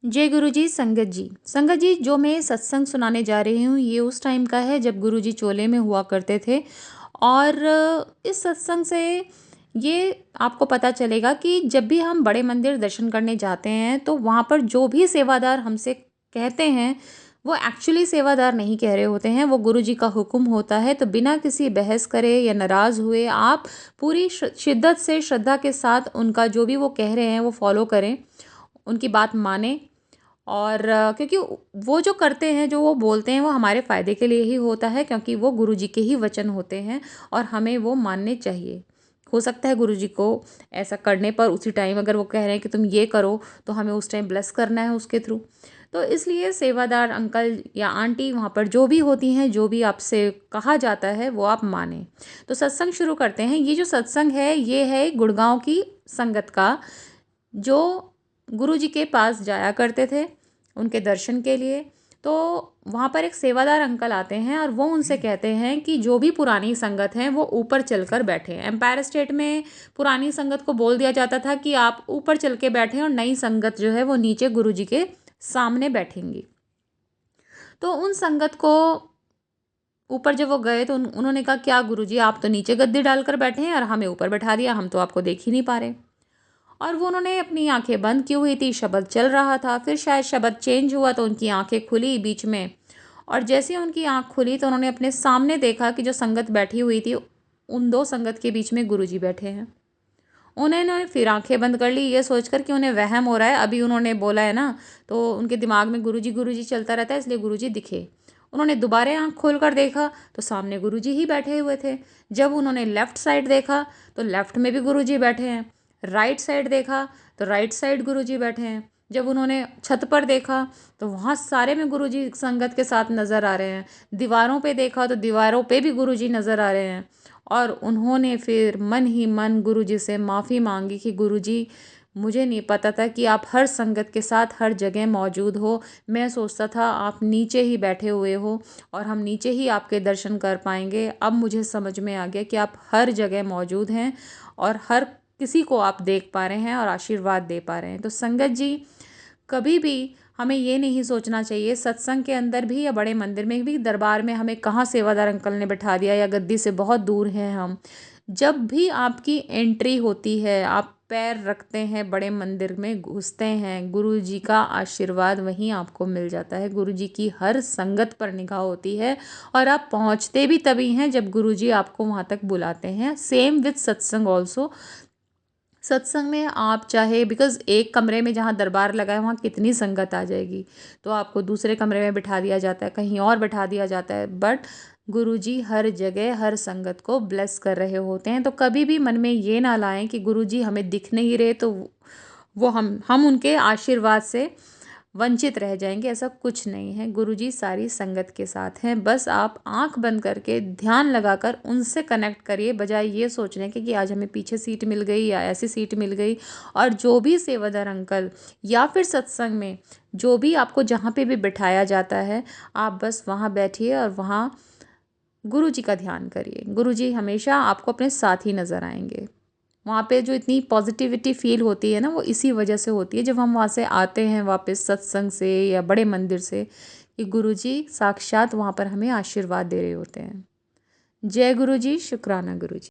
जय गुरुजी। संगत जी जो मैं सत्संग सुनाने जा रही हूँ ये उस टाइम का है जब गुरुजी चोले में हुआ करते थे। और इस सत्संग से ये आपको पता चलेगा कि जब भी हम बड़े मंदिर दर्शन करने जाते हैं तो वहाँ पर जो भी सेवादार हमसे कहते हैं वो एक्चुअली सेवादार नहीं कह रहे होते हैं, वो गुरुजी का हुक्म होता है। तो बिना किसी बहस करे या नाराज़ हुए आप पूरी शिद्दत से श्रद्धा के साथ उनका जो भी वो कह रहे हैं वो फॉलो करें, उनकी बात मानें। और क्योंकि वो जो करते हैं, जो वो बोलते हैं, वो हमारे फ़ायदे के लिए ही होता है, क्योंकि वो गुरुजी के ही वचन होते हैं और हमें वो मानने चाहिए। हो सकता है गुरुजी को ऐसा करने पर उसी टाइम अगर वो कह रहे हैं कि तुम ये करो तो हमें उस टाइम ब्लेस करना है उसके थ्रू। तो इसलिए सेवादार अंकल या आंटी वहाँ पर जो भी होती हैं, जो भी आपसे कहा जाता है वो आप मानें। तो सत्संग शुरू करते हैं। ये जो सत्संग है ये है गुड़गांव की संगत का, जो गुरुजी के पास जाया करते थे उनके दर्शन के लिए। तो वहाँ पर एक सेवादार अंकल आते हैं और वो उनसे कहते हैं कि जो भी पुरानी संगत हैं वो ऊपर चलकर बैठे। एम्पायर स्टेट में पुरानी संगत को बोल दिया जाता था कि आप ऊपर चल के बैठें और नई संगत जो है वो नीचे गुरुजी के सामने बैठेंगी। तो उन संगत को ऊपर जब वो गए तो उन्होंने कहा, क्या गुरुजी आप तो नीचे गद्दी डालकर बैठे हैं और हमें ऊपर बैठा दिया, हम तो आपको देख ही नहीं पा रहे। और वो उन्होंने अपनी आंखें बंद की हुई थी, शब्द चल रहा था, फिर शायद शब्द चेंज हुआ तो उनकी आंखें खुली बीच में। और जैसे ही उनकी आंख खुली तो उन्होंने अपने सामने देखा कि जो संगत बैठी हुई थी उन दो संगत के बीच में गुरुजी बैठे हैं। उन्होंने फिर आंखें बंद कर ली, ये सोचकर कि उन्हें वहम हो रहा है, अभी उन्होंने बोला है ना, तो उनके दिमाग में गुरुजी गुरुजी चलता रहता है, इसलिए गुरुजी दिखे। उन्होंने दोबारा आंख खोलकर देखा तो सामने गुरुजी ही बैठे हुए थे। जब उन्होंने लेफ्ट साइड देखा तो लेफ्ट में भी गुरुजी बैठे हैं। राइट साइड देखा तो राइट साइड गुरुजी बैठे हैं। जब उन्होंने छत पर देखा तो वहाँ सारे में गुरुजी संगत के साथ नज़र आ रहे हैं। दीवारों पे देखा तो दीवारों पे भी गुरुजी नज़र आ रहे हैं। और उन्होंने फिर मन ही मन गुरुजी से माफ़ी मांगी कि गुरुजी, मुझे नहीं पता था कि आप हर संगत के साथ हर जगह मौजूद हो। मैं सोचता था आप नीचे ही बैठे हुए हो और हम नीचे ही आपके दर्शन कर पाएंगे। अब मुझे समझ में आ गया कि आप हर जगह मौजूद हैं और हर किसी को आप देख पा रहे हैं और आशीर्वाद दे पा रहे हैं। तो संगत जी, कभी भी हमें ये नहीं सोचना चाहिए, सत्संग के अंदर भी या बड़े मंदिर में भी, दरबार में हमें कहाँ सेवादार अंकल ने बैठा दिया या गद्दी से बहुत दूर हैं हम। जब भी आपकी एंट्री होती है, आप पैर रखते हैं बड़े मंदिर में, घुसते हैं, गुरु जी का आशीर्वाद वहीं आपको मिल जाता है। गुरु जी की हर संगत पर निगाह होती है और आप पहुंचते भी तभी हैं जब गुरु जी आपको वहाँ तक बुलाते हैं। सेम विथ सत्संग ऑल्सो। सत्संग में आप चाहे, बिकॉज़ एक कमरे में जहाँ दरबार लगा है वहाँ कितनी संगत आ जाएगी, तो आपको दूसरे कमरे में बिठा दिया जाता है, कहीं और बिठा दिया जाता है, बट गुरुजी हर जगह हर संगत को ब्लेस कर रहे होते हैं। तो कभी भी मन में ये ना लाएं कि गुरुजी हमें दिख नहीं रहे तो वो हम उनके आशीर्वाद से वंचित रह जाएंगे। ऐसा कुछ नहीं है, गुरुजी सारी संगत के साथ हैं। बस आप आंख बंद करके ध्यान लगाकर उनसे कनेक्ट करिए, बजाय ये सोचने के कि आज हमें पीछे सीट मिल गई या ऐसी सीट मिल गई। और जो भी सेवादार अंकल या फिर सत्संग में जो भी आपको जहाँ पे भी बिठाया जाता है, आप बस वहाँ बैठिए और वहाँ गुरुजी का ध्यान करिए। गुरुजी हमेशा आपको अपने साथ ही नज़र आएंगे। वहाँ पे जो इतनी पॉजिटिविटी फील होती है ना, वो इसी वजह से होती है, जब हम वहाँ से आते हैं वापस सत्संग से या बड़े मंदिर से, कि गुरुजी साक्षात वहाँ पर हमें आशीर्वाद दे रहे होते हैं। जय गुरुजी, शुक्राना गुरुजी।